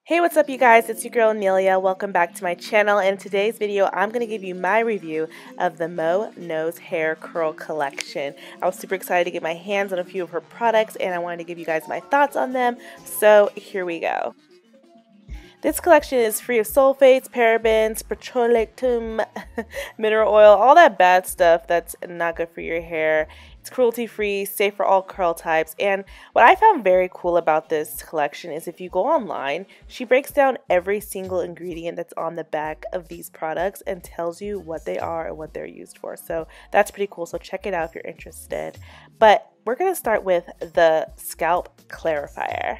Hey, what's up you guys? It's your girl Amelia. Welcome back to my channel. And in today's video, I'm going to give you my review of the MoKnowsHair Curl Collection. I was super excited to get my hands on a few of her products and I wanted to give you guys my thoughts on them. So here we go. This collection is free of sulfates, parabens, petroleum, mineral oil, all that bad stuff that's not good for your hair. It's cruelty-free, safe for all curl types, and what I found very cool about this collection is if you go online, she breaks down every single ingredient that's on the back of these products and tells you what they are and what they're used for. So that's pretty cool, so check it out if you're interested. But we're going to start with the Scalp Clarifier.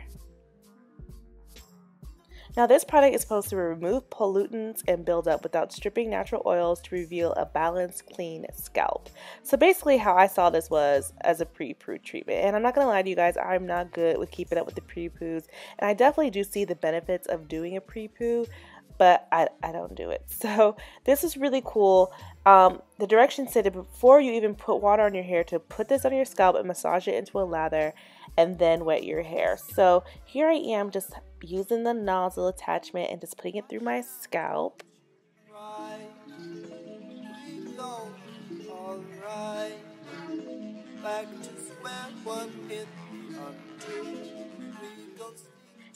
Now this product is supposed to remove pollutants and build up without stripping natural oils to reveal a balanced, clean scalp. So basically how I saw this was as a pre-poo treatment. And I'm not going to lie to you guys, I'm not good with keeping up with the pre-poos. And I definitely do see the benefits of doing a pre-poo, but I don't do it. So this is really cool. The directions said that before you even put water on your hair to put this on your scalp and massage it into a lather and then wet your hair. So here I am just using the nozzle attachment and just putting it through my scalp.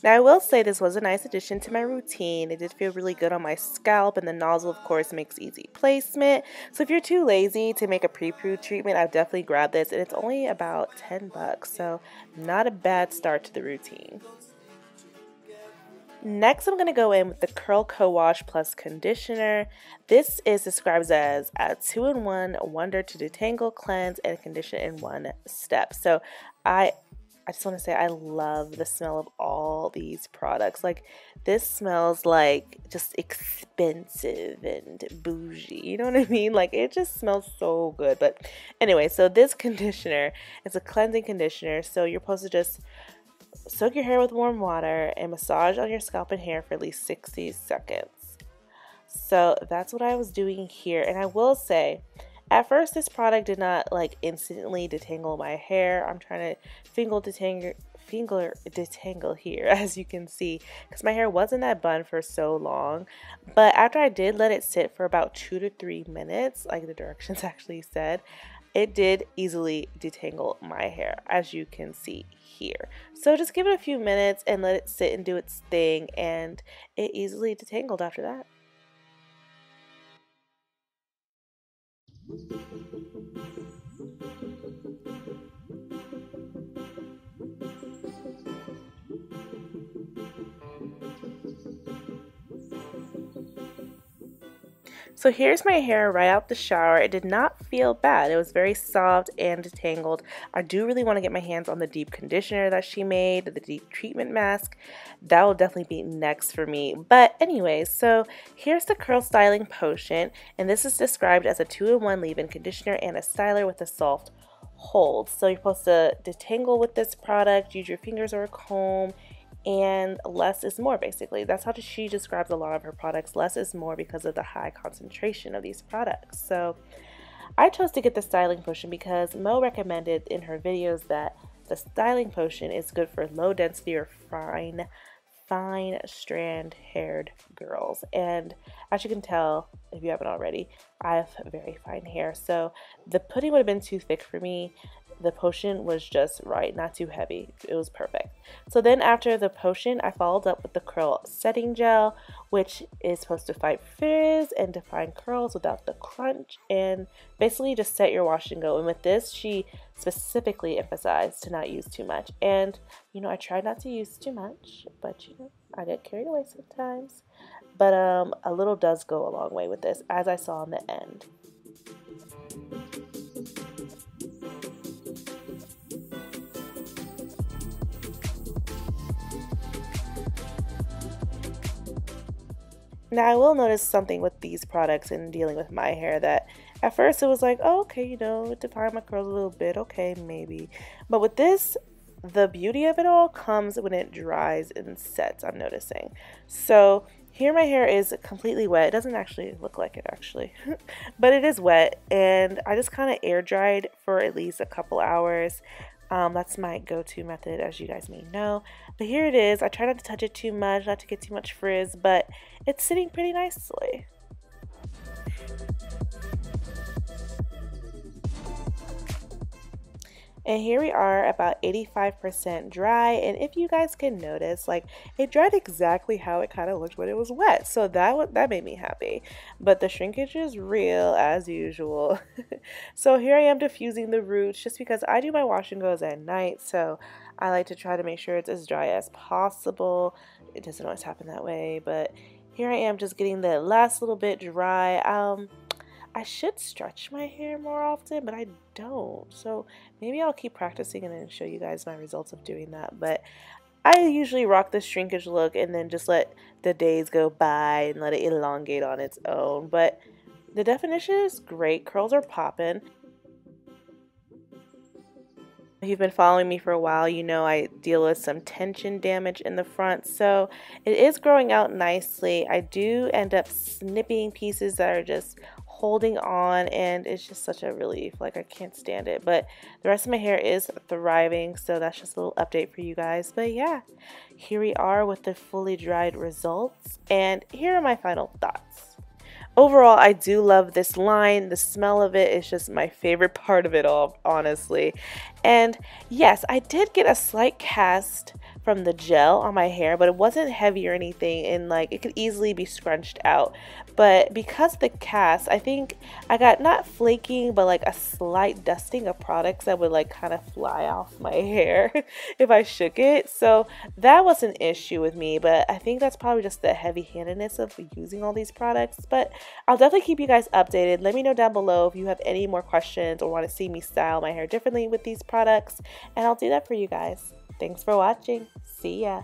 Now I will say this was a nice addition to my routine. It did feel really good on my scalp, and the nozzle of course makes easy placement. So if you're too lazy to make a pre-poo treatment, I've definitely grabbed this, and it's only about 10 bucks, so not a bad start to the routine. Next, I'm going to go in with the Curl Co-Wash Plus Conditioner. This is described as a 2-in-1 wonder to detangle, cleanse, and condition in one step. So I just want to say I love the smell of all these products. Like, this smells like just expensive and bougie. You know what I mean? Like, it just smells so good. But anyway, so this conditioner is a cleansing conditioner. So you're supposed to just soak your hair with warm water and massage on your scalp and hair for at least 60 seconds. So that's what I was doing here. And I will say, at first this product did not like instantly detangle my hair. I'm trying to finger detangle here, as you can see, because my hair was in that bun for so long. But after I did let it sit for about 2 to 3 minutes, like the directions actually said, it did easily detangle my hair, as you can see here. So just give it a few minutes and let it sit and do its thing, and it easily detangled after that. So here's my hair right out the shower. It did not feel bad. It was very soft and detangled. I do really want to get my hands on the deep conditioner that she made, the deep treatment mask. That will definitely be next for me. But anyway, so here's the curl styling potion, and this is described as a 2-in-1 leave-in conditioner and a styler with a soft hold. So you're supposed to detangle with this product, use your fingers or a comb, and less is more. Basically, that's how she describes a lot of her products. Less is more because of the high concentration of these products. So I chose to get the styling potion because Mo recommended in her videos that the styling potion is good for low density or fine strand haired girls. And as you can tell, if you haven't already, I have very fine hair, so the pudding would have been too thick for me. The potion was just right, not too heavy. It was perfect. So then after the potion, I followed up with the curl setting gel, which is supposed to fight frizz and define curls without the crunch, and basically just set your wash and go. And with this, she specifically emphasized to not use too much. And you know, I try not to use too much, but you know, I get carried away sometimes. But a little does go a long way with this, as I saw in the end. Now I will notice something with these products and dealing with my hair, that at first it was like, oh, okay, you know, it defined my curls a little bit, okay, maybe. But with this, the beauty of it all comes when it dries and sets, I'm noticing. So here my hair is completely wet. It doesn't actually look like it actually, but it is wet, and I just kind of air dried for at least a couple hours. That's my go-to method, as you guys may know. But here it is. I try not to touch it too much, not to get too much frizz, but it's sitting pretty nicely. And here we are about 85% dry, and if you guys can notice, like, it dried exactly how it kind of looked when it was wet, so that made me happy. But the shrinkage is real as usual. So here I am diffusing the roots just because I do my wash and goes at night, so I like to try to make sure it's as dry as possible. It doesn't always happen that way, but here I am just getting the last little bit dry. I should stretch my hair more often, but I don't. So maybe I'll keep practicing and then show you guys my results of doing that. But I usually rock the shrinkage look and then just let the days go by and let it elongate on its own. But the definition is great. Curls are popping. If you've been following me for a while, you know I deal with some tension damage in the front, so it is growing out nicely. I do end up snipping pieces that are just holding on, and it's just such a relief. Like, I can't stand it, but the rest of my hair is thriving, so that's just a little update for you guys. But yeah, here we are with the fully dried results, and here are my final thoughts. Overall, I do love this line. The smell of it is just my favorite part of it all, honestly. And yes, I did get a slight cast from the gel on my hair, but it wasn't heavy or anything, and like it could easily be scrunched out. But because of the cast, I think I got not flaking, but like a slight dusting of products that would like kind of fly off my hair if I shook it. So that was an issue with me, but I think that's probably just the heavy-handedness of using all these products. But I'll definitely keep you guys updated. Let me know down below if you have any more questions or want to see me style my hair differently with these products, and I'll do that for you guys. Thanks for watching. See ya.